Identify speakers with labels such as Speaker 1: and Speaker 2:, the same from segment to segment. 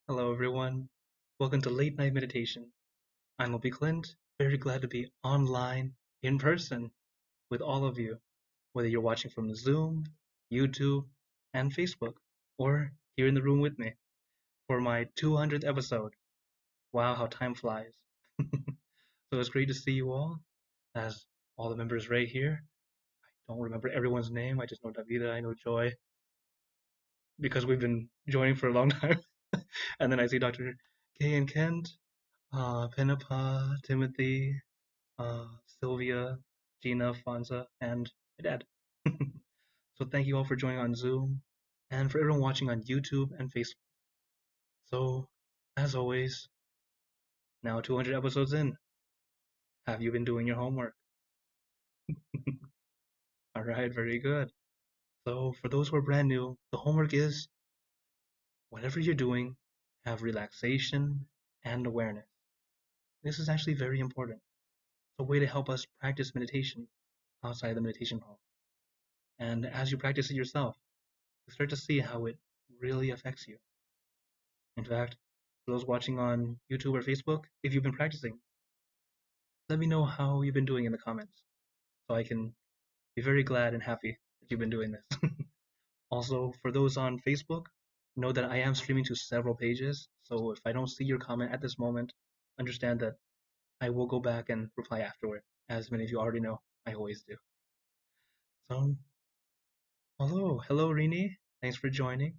Speaker 1: Hello, everyone. Welcome to Late Night Meditation. I'm Opie Clint, very glad to be online, in person, with all of you, whether you're watching from Zoom, YouTube, and Facebook, or here in the room with me for my 200th episode. Wow, how time flies. So it's great to see you all, as all the members right here. I don't remember everyone's name, I just know Davida, I know Joy, because we've been joining for a long time. And then I see Dr. Kay and Kent, Pinapa, Timothy, uh, Sylvia, Gina, Fonza, and my dad. So thank you all for joining on Zoom and for everyone watching on YouTube and Facebook. So, as always, now 200 episodes in. Have you been doing your homework? All right, very good. So, for those who are brand new, the homework is whatever you're doing, have relaxation and awareness. This is actually very important. It's a way to help us practice meditation outside the meditation hall. And as you practice it yourself, you start to see how it really affects you. In fact, for those watching on YouTube or Facebook, if you've been practicing, let me know how you've been doing in the comments so I can be very glad and happy that you've been doing this. Also, for those on Facebook, know that I am streaming to several pages, so if I don't see your comment at this moment, understand that I will go back and reply afterward, as many of you already know I always do. So, hello Rini, thanks for joining,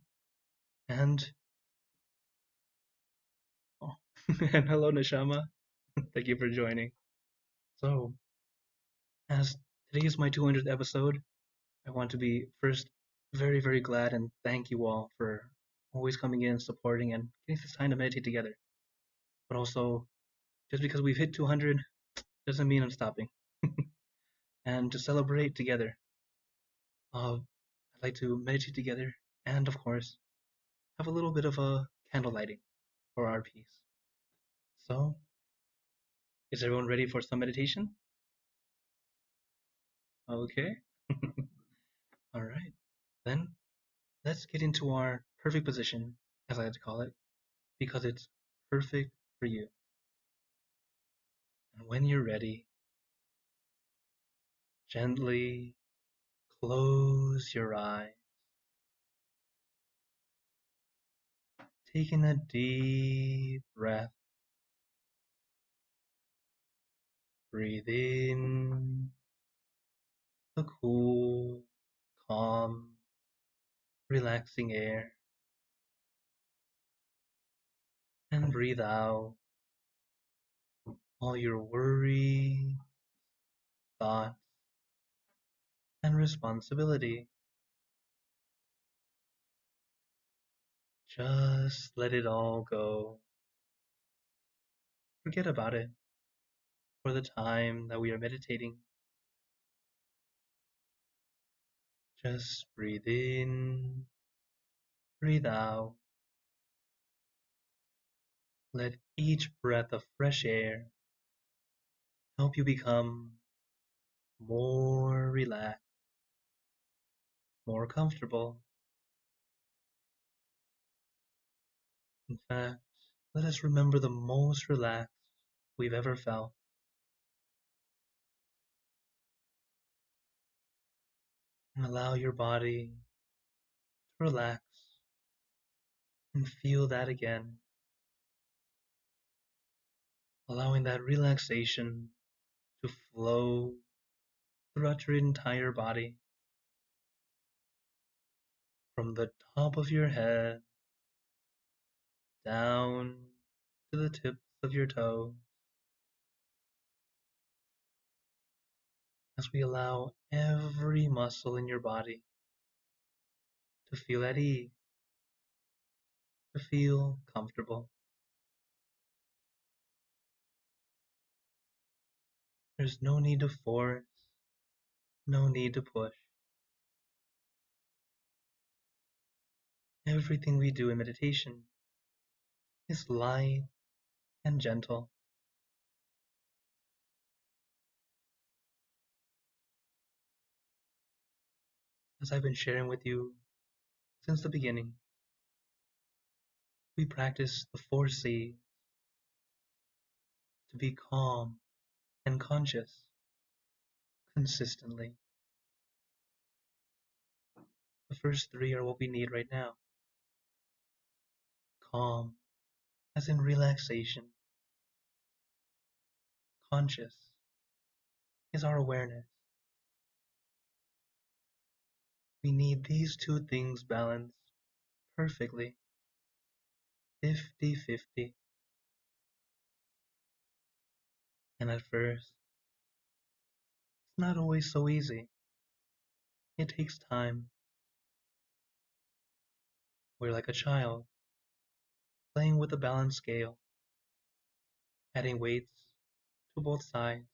Speaker 1: and oh, and hello Nishama, thank you for joining. So, as today is my 200th episode, I want to be first very, very glad and thank you all for always coming in, supporting, and getting this time to meditate together. But also, just because we've hit 200 doesn't mean I'm stopping. And to celebrate together, I'd like to meditate together and, of course, have a little bit of a candle lighting for our peace. So, is everyone ready for some meditation? Okay. All right. Then let's get into our perfect position, as I like to call it, because it's perfect for you. And when you're ready, gently close your eyes, taking a deep breath. Breathe in the cool, calm, relaxing air, and breathe out all your worry, thoughts, and responsibility. Just let it all go. Forget about it for the time that we are meditating. Just breathe in, breathe out. Let each breath of fresh air help you become more relaxed, more comfortable. In fact, let us remember the most relaxed we've ever felt. And allow your body to relax and feel that again. Allowing that relaxation to flow throughout your entire body. From the top of your head down to the tips of your toes. As we allow every muscle in your body to feel at ease, to feel comfortable. There's no need to force, no need to push. Everything we do in meditation is light and gentle. As I've been sharing with you since the beginning, We practice the 4 C's to be calm and conscious consistently. The first 3 are what we need right now. Calm, as in relaxation. Conscious is our awareness. We need these 2 things balanced perfectly, 50-50. And at first, it's not always so easy. It takes time. We're like a child, playing with a balance scale, adding weights to both sides.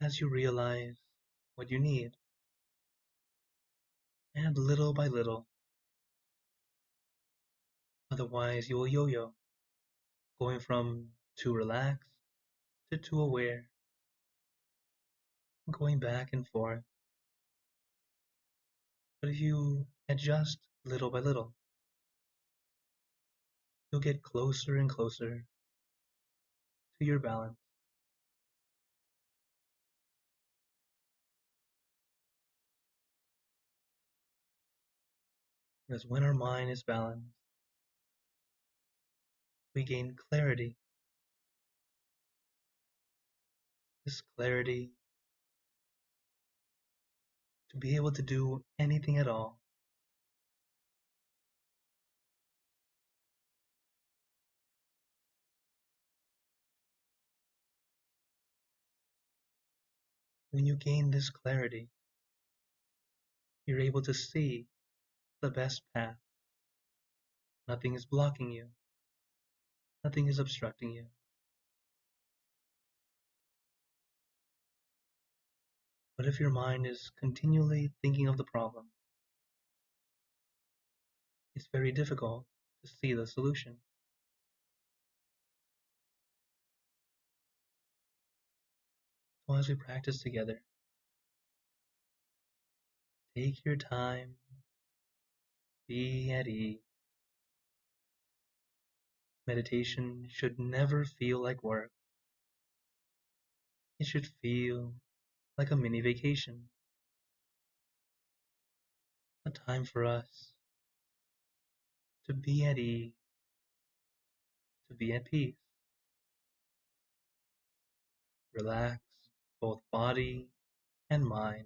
Speaker 1: As you realize what you need, add little by little. Otherwise, you will yo-yo, going from too relaxed to too aware, going back and forth. But if you adjust little by little, you'll get closer and closer to your balance. Because when our mind is balanced, we gain clarity. This clarity to be able to do anything at all. When you gain this clarity, you're able to see the best path. Nothing is blocking you. Nothing is obstructing you. But if your mind is continually thinking of the problem, it's very difficult to see the solution. So as we practice together, take your time, be at ease. Meditation should never feel like work. It should feel like a mini vacation, a time for us to be at ease, to be at peace, relax both body and mind.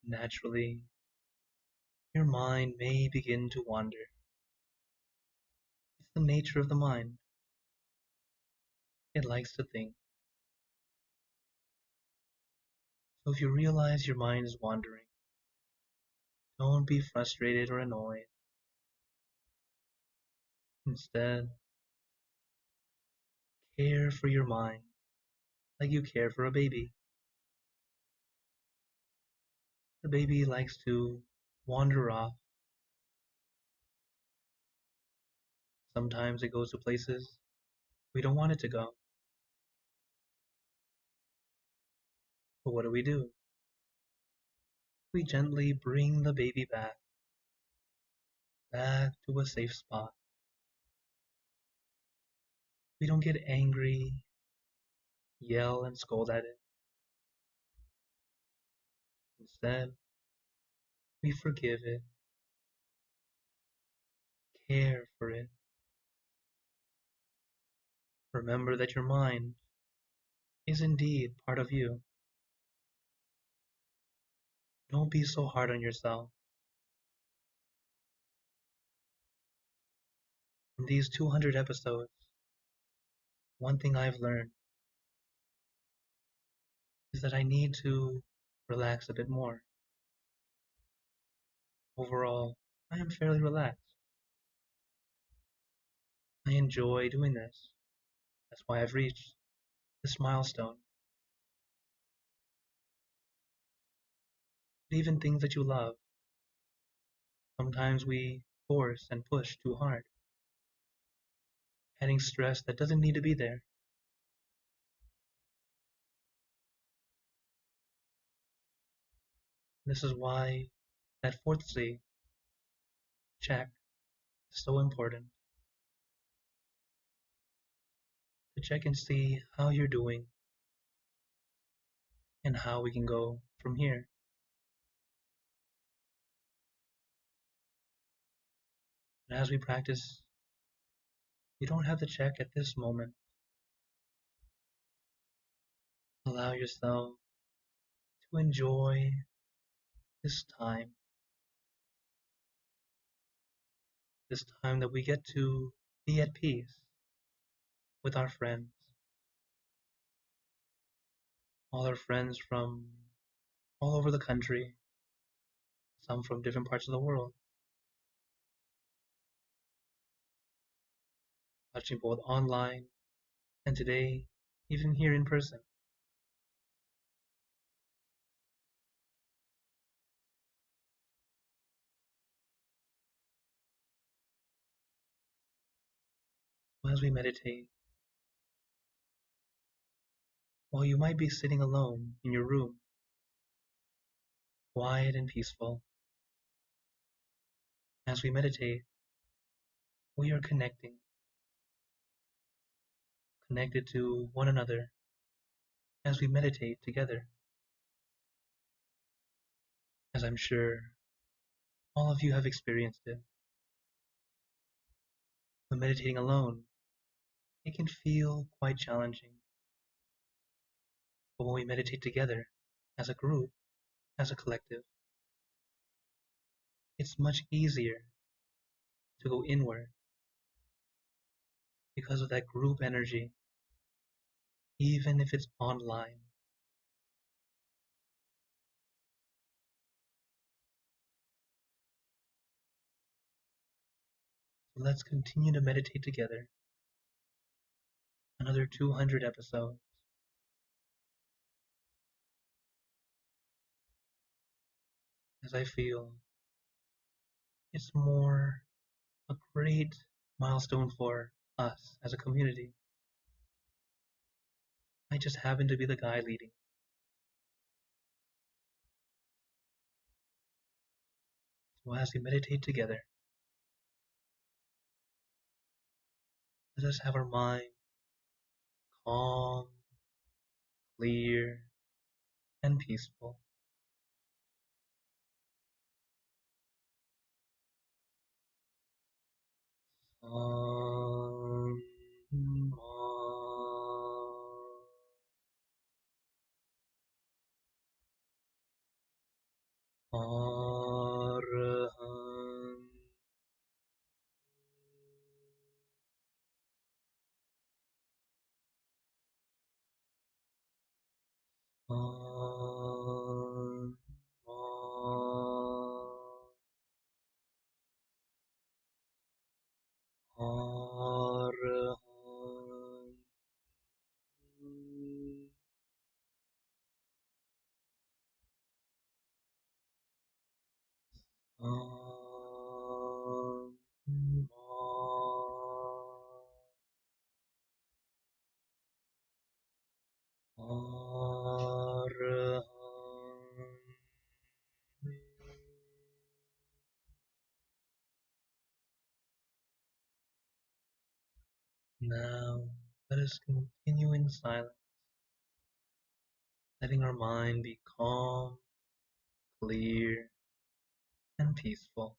Speaker 1: Naturally, your mind may begin to wander. It's the nature of the mind. It likes to think. So if you realize your mind is wandering, don't be frustrated or annoyed. Instead, care for your mind like you care for a baby. The baby likes to wander off. Sometimes it goes to places we don't want it to go. But what do? We gently bring the baby back to a safe spot. We don't get angry, yell and scold at it. Instead, we forgive it, care for it. Remember that your mind is indeed part of you. Don't be so hard on yourself. In these 200 episodes, one thing I've learned is that I need to relax a bit more. Overall, I am fairly relaxed. I enjoy doing this. That's why I've reached this milestone. But even things that you love, sometimes we force and push too hard. adding stress that doesn't need to be there. This is why that fourth C, check, is so important. To check and see how you're doing and how we can go from here. And as we practice, you don't have to check at this moment. Allow yourself to enjoy this time that we get to be at peace with our friends, all our friends from all over the country, some from different parts of the world, watching both online and today, even here in person. As we meditate, while you might be sitting alone in your room, quiet and peaceful, as we meditate, we are connected to one another as we meditate together. As I'm sure all of you have experienced it. When meditating alone, it can feel quite challenging. But when we meditate together, as a group, as a collective, it's much easier to go inward because of that group energy, even if it's online. So let's continue to meditate together. Another 200 episodes. As I feel it's more a great milestone for us as a community. I just happen to be the guy leading. So as we meditate together, let us have our mind calm, clear, and peaceful. Om. Araham. Om. Araham. Om. Araham. Now, let us continue in silence, letting our mind be calm, clear, and peaceful.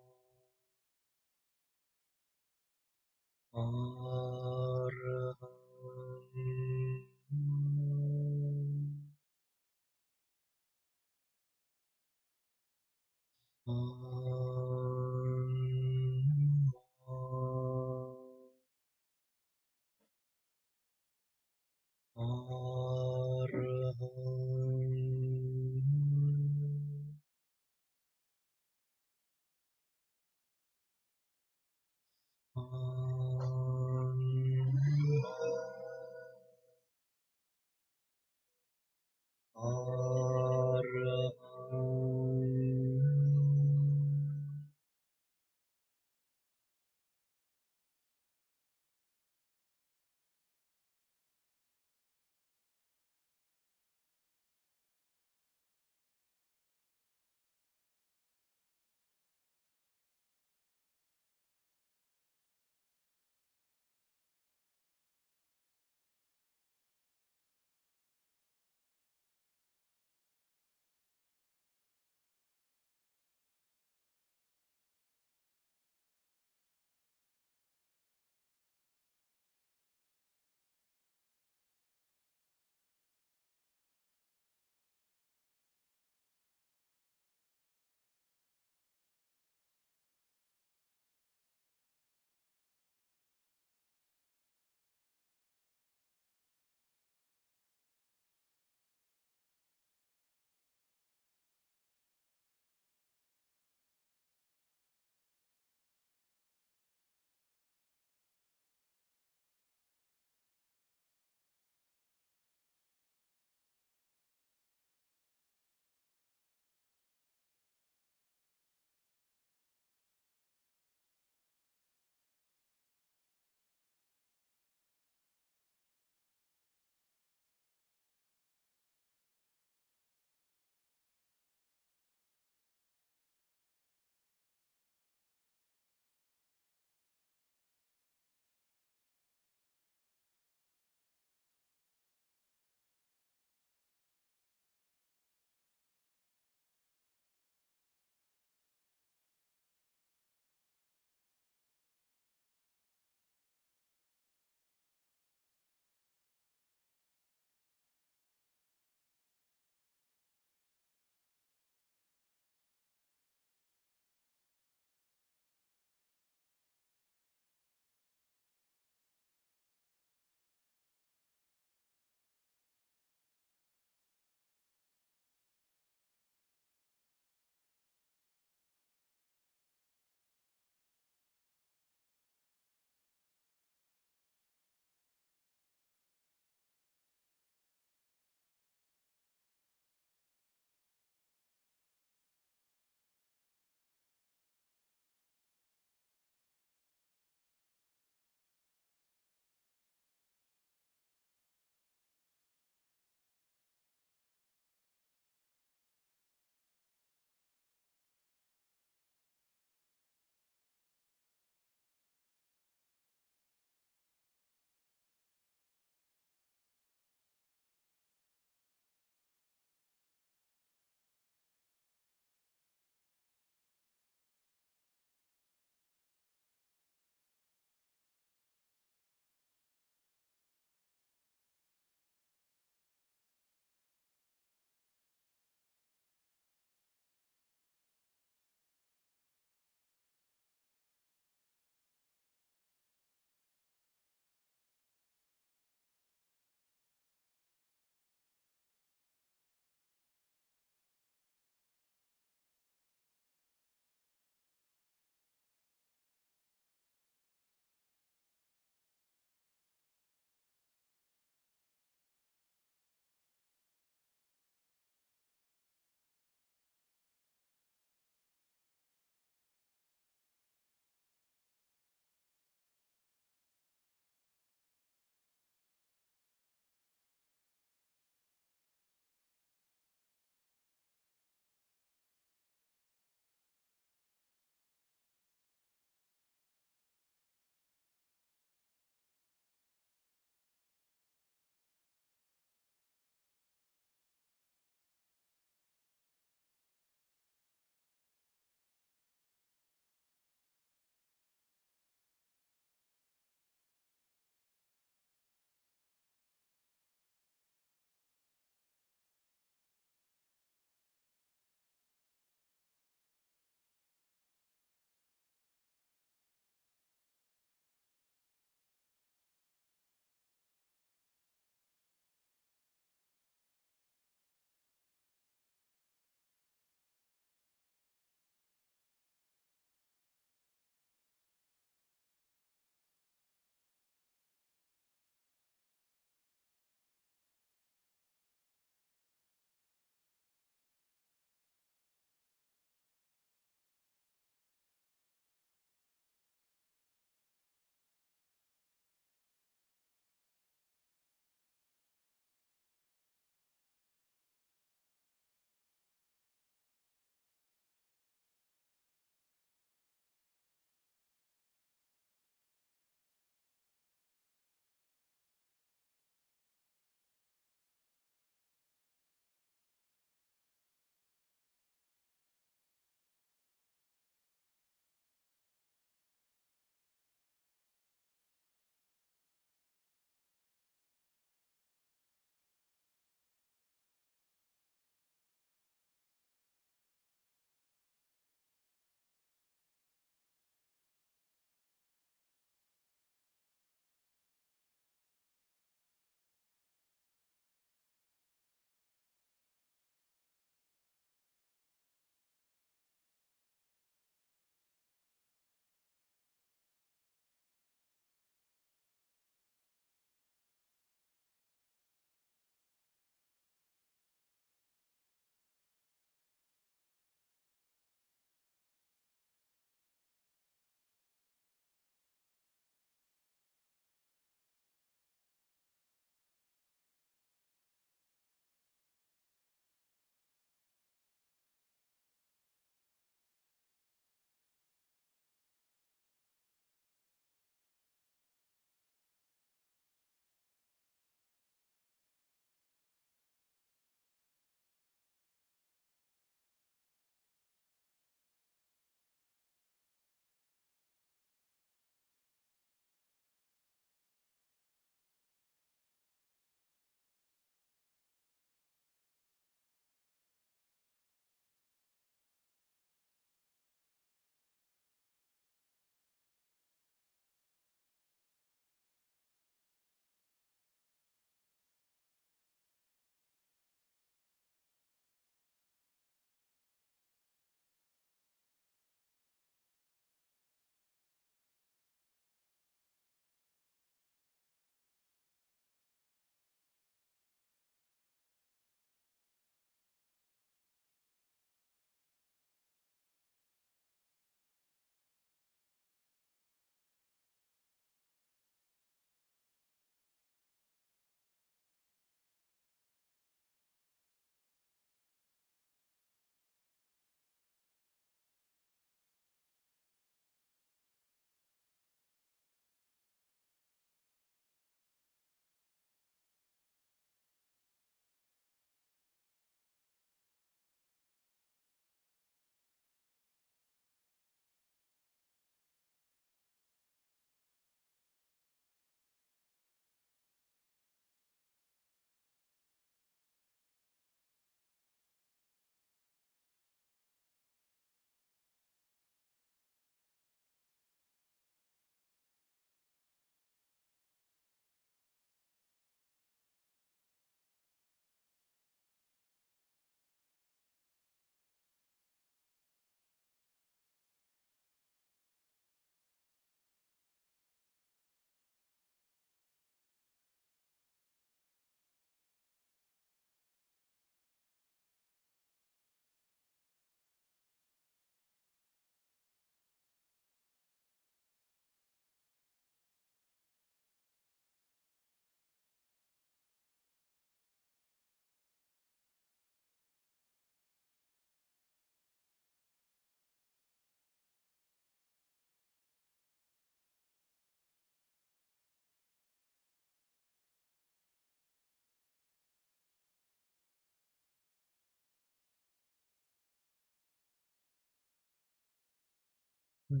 Speaker 1: Now,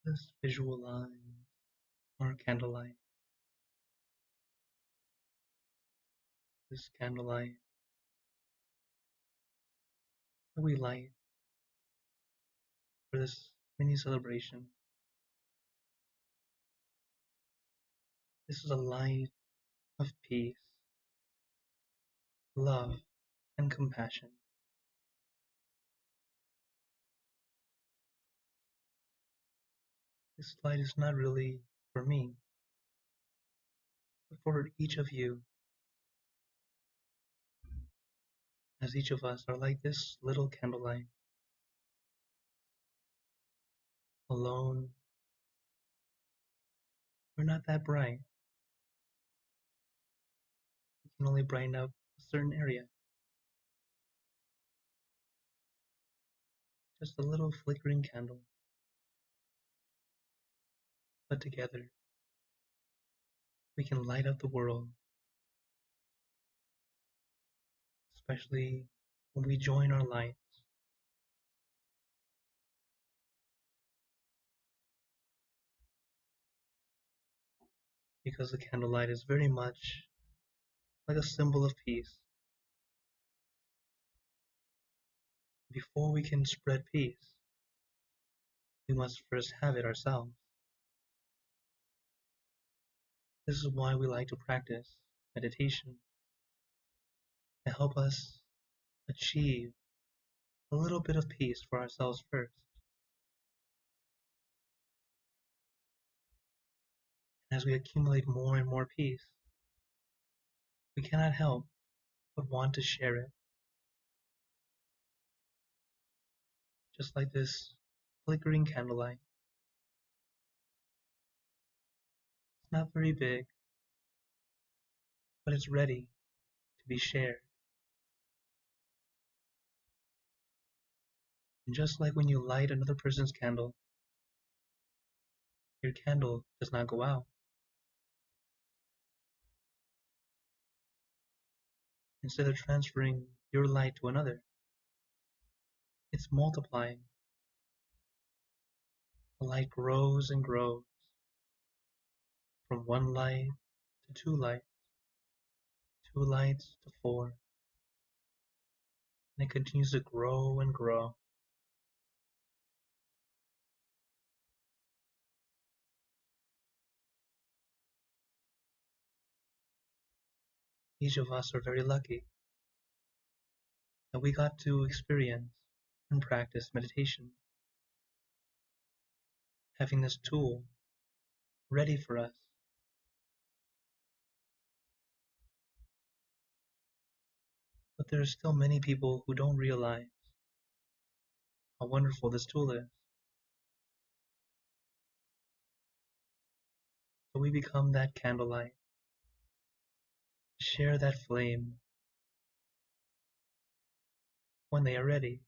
Speaker 1: just visualize our candlelight. This candlelight that we light for this mini celebration. This is a light of peace, love, and compassion. This light is not really for me, but for each of you, as each of us are like this little candlelight, alone. We're not that bright. We can only brighten up a certain area. Just a little flickering candle. But together, we can light up the world, especially when we join our lights. Because the candlelight is very much like a symbol of peace. Before we can spread peace, we must first have it ourselves. This is why we like to practice meditation, to help us achieve a little bit of peace for ourselves first. And as we accumulate more and more peace, we cannot help but want to share it. Just like this flickering candlelight. It's not very big, but it's ready to be shared. And just like when you light another person's candle, your candle does not go out. Instead of transferring your light to another, it's multiplying. The light grows and grows from one light to two lights to four, and it continues to grow and grow. Each of us are very lucky that we got to experience and practice meditation, having this tool ready for us. But there are still many people who don't realize how wonderful this tool is. So we become that candlelight, share that flame when they are ready.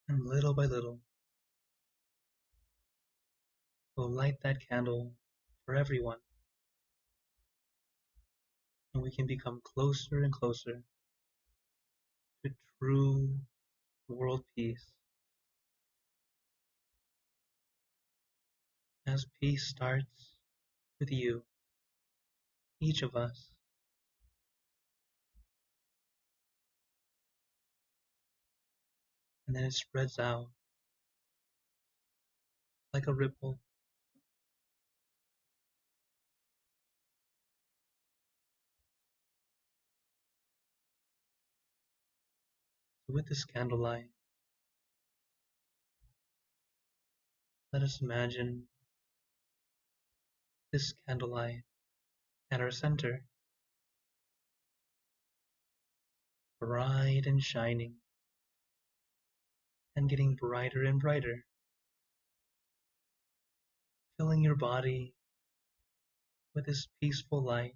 Speaker 1: And little by little, we'll light that candle for everyone. And we can become closer and closer to true world peace. As peace starts with you, each of us, and then it spreads out like a ripple. So with this candlelight, let us imagine this candlelight at our center, bright and shining, and getting brighter and brighter, filling your body with this peaceful light.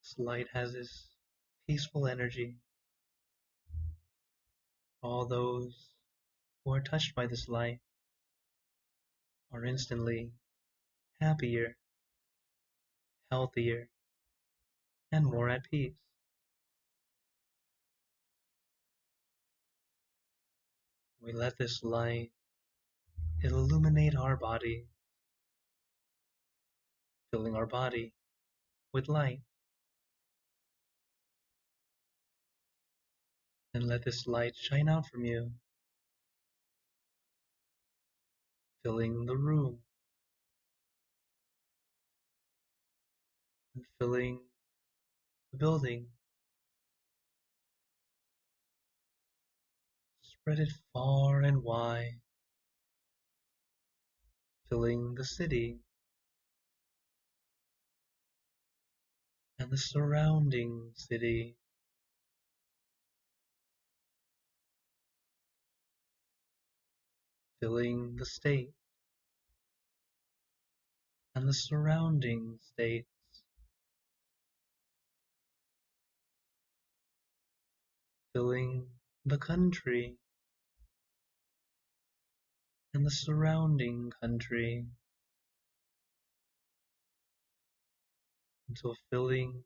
Speaker 1: This light has this peaceful energy. All those who are touched by this light are instantly happier, healthier, and more at peace. We let this light illuminate our body, filling our body with light, and let this light shine out from you, filling the room and filling the building. Spread it far and wide, filling the city and the surrounding city, filling the state and the surrounding states, filling the country and the surrounding country, until filling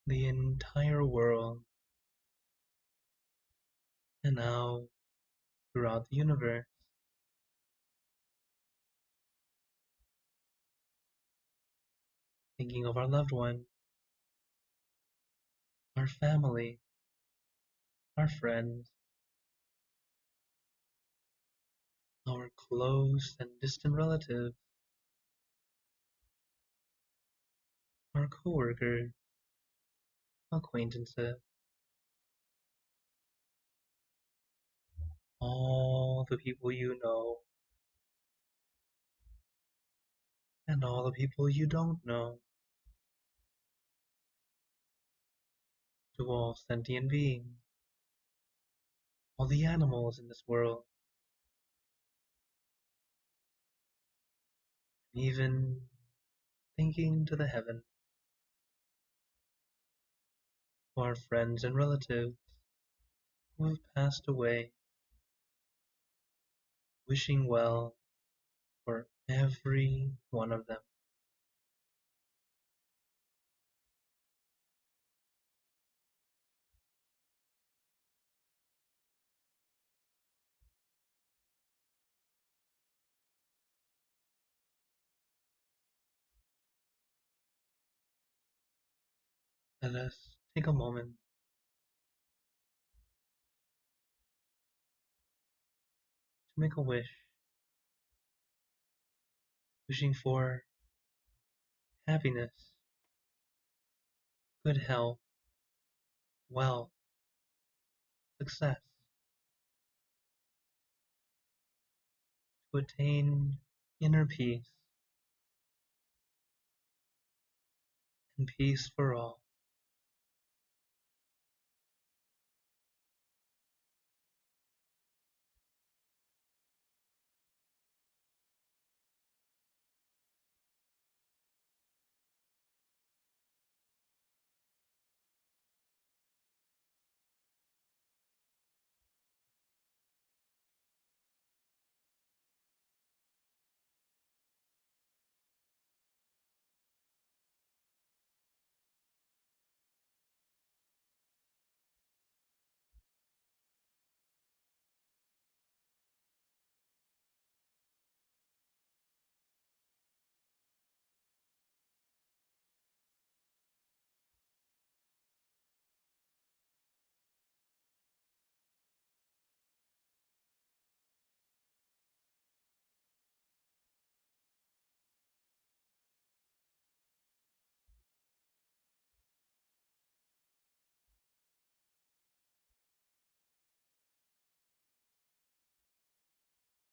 Speaker 1: the entire world, and now throughout the universe, thinking of our loved one, our family, our friends, our close and distant relatives, our coworkers, acquaintances, all the people you know, and all the people you don't know, to all sentient beings, all the animals in this world, and even thinking to the heaven, to our friends and relatives who have passed away, wishing well for every one of them. Let us take a moment to make a wish, wishing for happiness, good health, wealth, success, to attain inner peace and peace for all.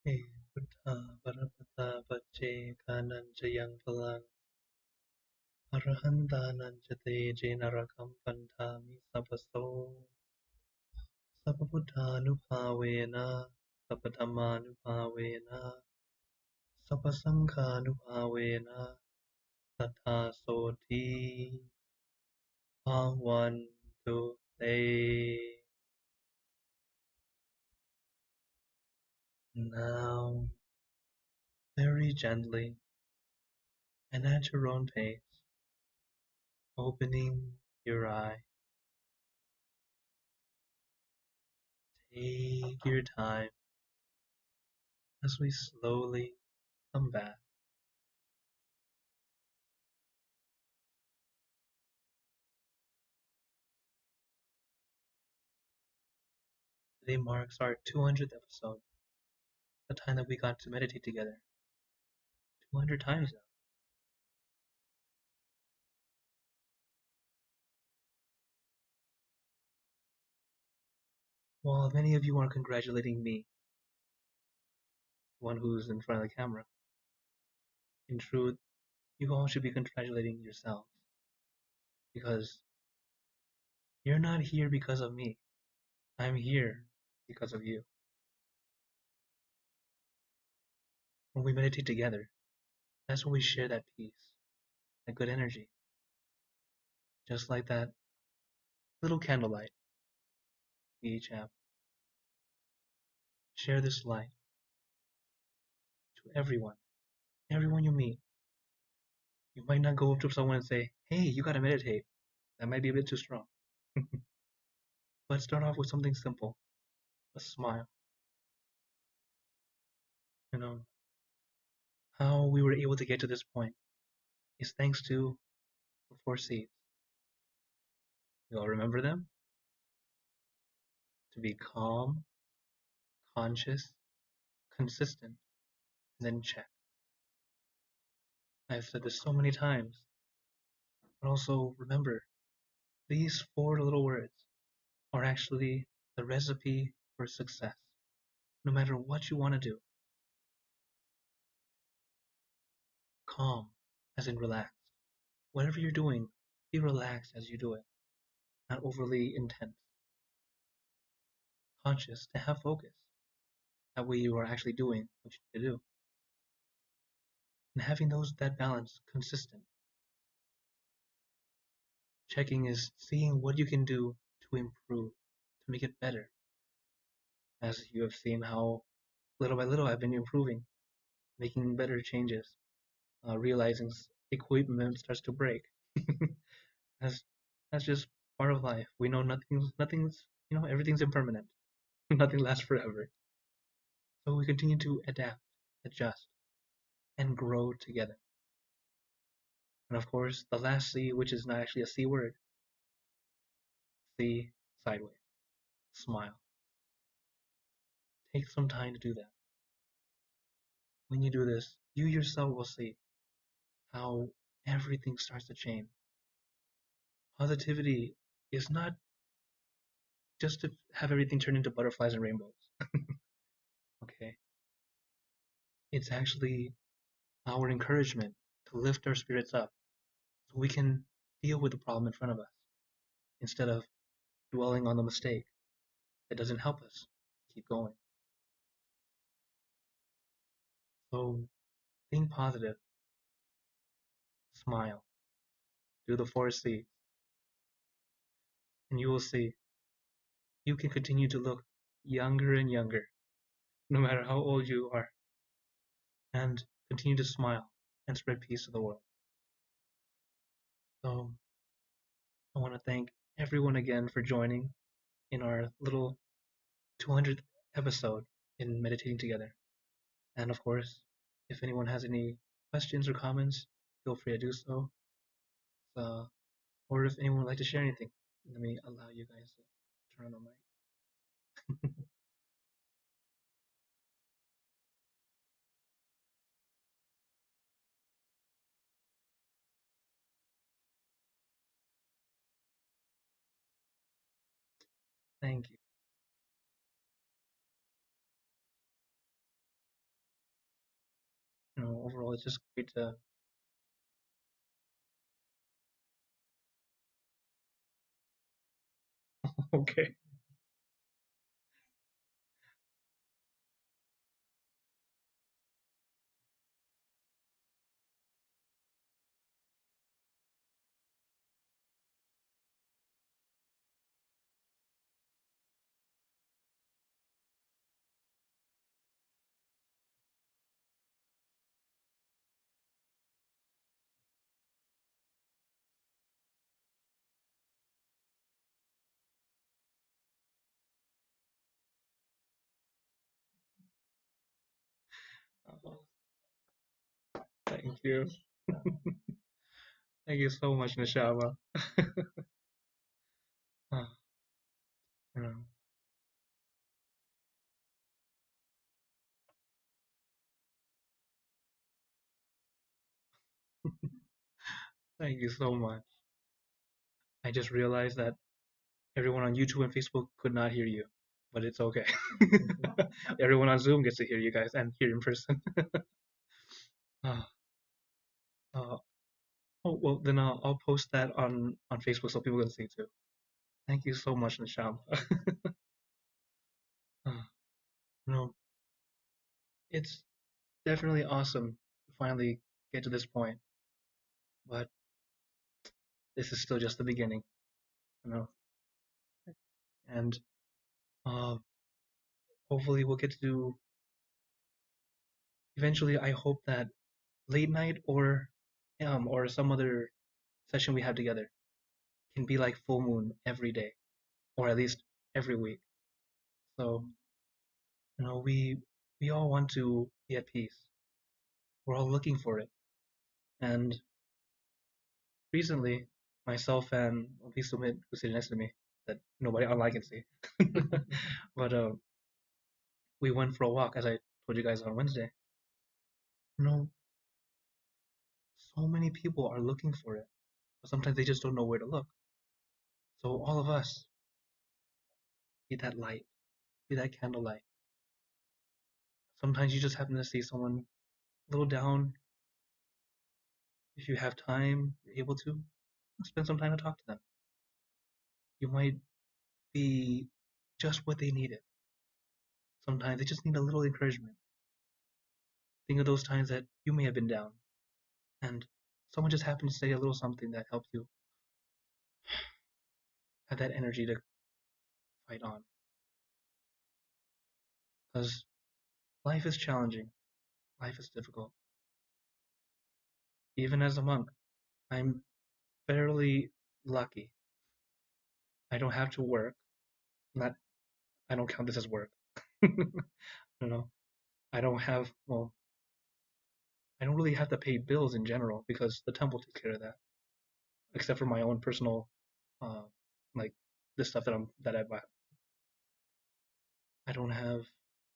Speaker 1: Hey, Buddha, Parapata, Pache, Kanan, Jayang, Palang, Arahantanan, Jate, Jainarakam, Pantami, Sapaso, Sapabuddhanupavena, Sapadhammanupavena, Sapasankhanupavena, Tatha Soti, Bhavantu Te. Now, very gently and at your own pace, opening your eye. Take your time as we slowly come back. Today marks our 200th episode, the time that we got to meditate together. 200 times now. While many of you are congratulating me, one who's in front of the camera, in truth, you all should be congratulating yourselves because you're not here because of me. I'm here because of you. When we meditate together, that's when we share that peace, that good energy. Just like that little candlelight we each have. Share this light to everyone you meet. You might not go up to someone and say, hey, you gotta meditate. That might be a bit too strong. But start off with something simple, a smile. You know, how we were able to get to this point is thanks to the four C's. You all remember them? To be calm, conscious, consistent, and then check. I've said this so many times, but also remember, these four little words are actually the recipe for success, no matter what you want to do. Calm, as in relaxed. Whatever you're doing, be relaxed as you do it, not overly intense. Conscious, to have focus. That way you are actually doing what you need to do. And having that balance consistent. Checking is seeing what you can do to improve, to make it better. As you have seen how little by little I've been improving, making better changes, realizing equipment starts to break. that's that's just part of life. We know nothing's everything's impermanent. Nothing lasts forever. So we continue to adapt, adjust, and grow together. And of course, the last C, which is not actually a C word, C sideways. Smile. Take some time to do that. When you do this, you yourself will see how everything starts to change. Positivity is not just to have everything turn into butterflies and rainbows. Okay? It's actually our encouragement to lift our spirits up so we can deal with the problem in front of us instead of dwelling on the mistake that doesn't help us keep going. So think positive, smile, do the 4 C's, and you will see you can continue to look younger and younger no matter how old you are, and continue to smile and spread peace to the world. So I want to thank everyone again for joining in our little 200th episode in meditating together. And of course, if anyone has any questions or comments, feel free to do so. Or if anyone would like to share anything, let me allow you guys to turn on the mic. Thank you. Overall, it's just great to. Okay. Oh, thank you. Thank you so much, Nishaba. Oh, you know, thank you so much. I just realized that everyone on YouTube and Facebook could not hear you, but it's okay. Everyone on Zoom gets to hear you guys and hear in person. uh, uh, oh well, then I'll post that on Facebook so people can see too. Thank you so much, Nisham. uh, you know, it's definitely awesome to finally get to this point, but this is still just the beginning, you know. And uh, hopefully we'll get to do eventually. I hope that late night or some other session we have together can be like full moon every day, or at least every week. So we all want to be at peace. We're all looking for it. And recently, myself and please Sumit, who's sitting next to me, that nobody online can see, but we went for a walk, as I told you guys on Wednesday. You know, so many people are looking for it, but sometimes they just don't know where to look. So all of us, be that light, be that candlelight. Sometimes you just happen to see someone a little down. If you have time, you're able to spend some time to talk to them. You might be just what they needed. Sometimes they just need a little encouragement. Think of those times that you may have been down and someone just happened to say a little something that helped you have that energy to fight on. Because life is challenging, life is difficult. Even as a monk, I'm fairly lucky. I don't have to work. Not, I don't count this as work. You know, I don't have, well, I don't really have to pay bills in general because the temple takes care of that, except for my own personal, uh, like the stuff that I buy. I don't have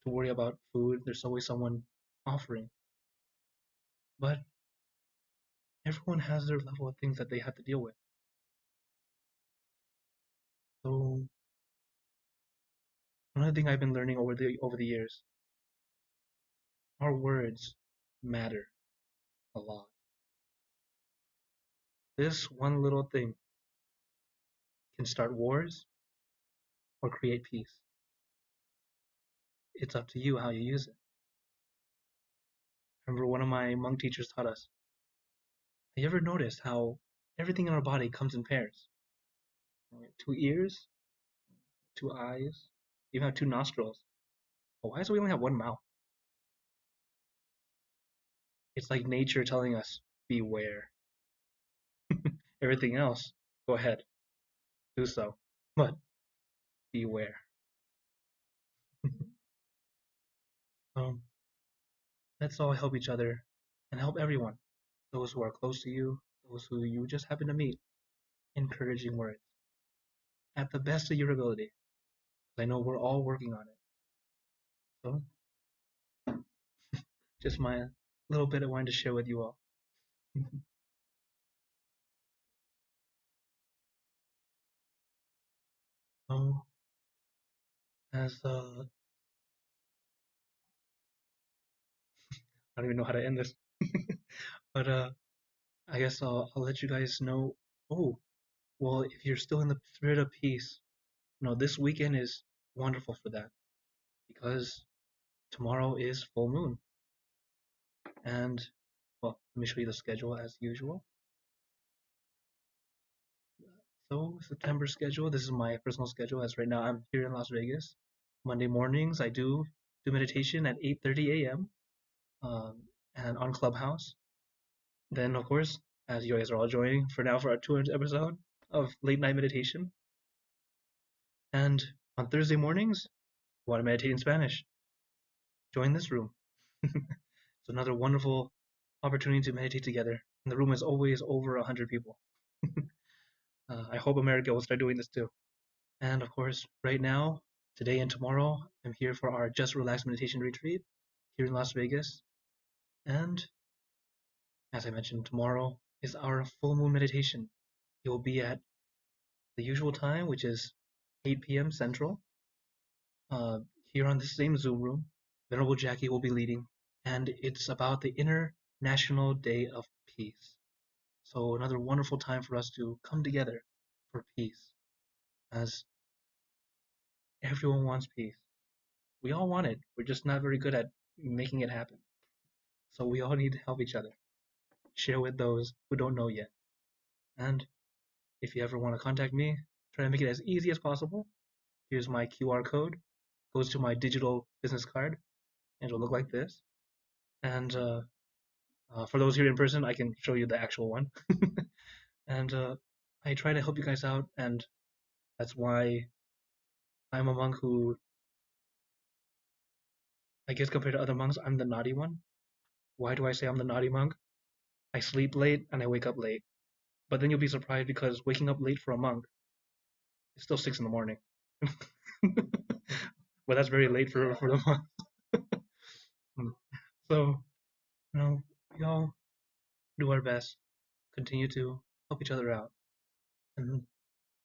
Speaker 1: to worry about food. There's always someone offering. But everyone has their level of things that they have to deal with. So another thing I've been learning over the years, our words matter a lot. This one little thing can start wars or create peace. It's up to you how you use it. I remember one of my monk teachers taught us, have you ever noticed how everything in our body comes in pairs? Two ears, two eyes, even have two nostrils. But why do we only have one mouth? It's like nature telling us, beware. Everything else, go ahead, do so. But beware. um, let's all help each other and help everyone. Those who are close to you, those who you just happen to meet. Encouraging words at the best of your ability. I know we're all working on it. So, just my little bit I wanted to share with you all. So, as I don't even know how to end this, but I guess I'll let you guys know. Oh, well, if you're still in the spirit of peace, this weekend is wonderful for that because tomorrow is full moon, and well, let me show you the schedule as usual. So September schedule. This is my personal schedule. As right now, I'm here in Las Vegas. Monday mornings, I do meditation at 8:30 a.m. And on Clubhouse. Then, of course, as you guys are all joining for now for our 200th episode of Late Night Meditation. And on Thursday mornings, want to meditate in Spanish? Join this room. It's another wonderful opportunity to meditate together. And the room is always over 100 people. I hope America will start doing this too. And of course, right now, today and tomorrow, I'm here for our Just Relax Meditation Retreat here in Las Vegas. And as I mentioned, tomorrow is our full moon meditation. It will be at the usual time, which is 8 p.m. Central, uh, here on the same Zoom room. Venerable Jackie will be leading, and it's about the International Day of Peace. So another wonderful time for us to come together for peace, as everyone wants peace. We all want it. We're just not very good at making it happen. So we all need to help each other. Share with those who don't know yet. And if you ever want to contact me, try to make it as easy as possible. Here's my QR code. Goes to my digital business card, and it'll look like this. And for those here in person, I can show you the actual one. And I try to help you guys out, and that's why I'm a monk who, I guess compared to other monks, I'm the naughty one. Why do I say I'm the naughty monk? I sleep late and I wake up late. But then you'll be surprised because waking up late for a monk is still 6 in the morning. But that's very late for the monk. So, we all do our best, continue to help each other out, and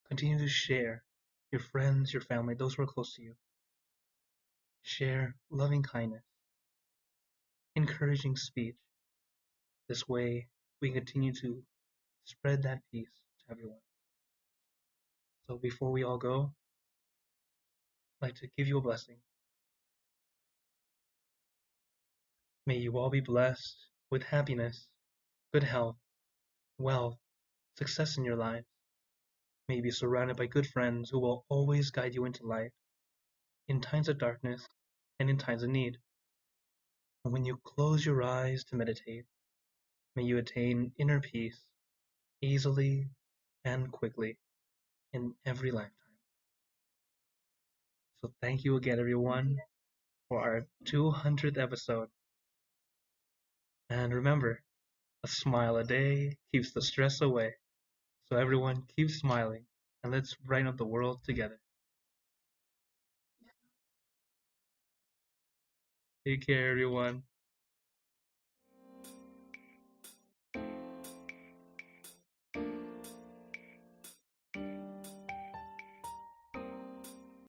Speaker 1: continue to share your friends, your family, those who are close to you. Share loving kindness, encouraging speech. This way, we continue to spread that peace to everyone. So before we all go, I'd like to give you a blessing. May you all be blessed with happiness, good health, wealth, success in your lives. May you be surrounded by good friends who will always guide you into light in times of darkness and in times of need. And when you close your eyes to meditate, may you attain inner peace easily and quickly in every lifetime. So thank you again, everyone, for our 200th episode. And remember, a smile a day keeps the stress away. So everyone, keep smiling, and let's brighten up the world together. Take care, everyone.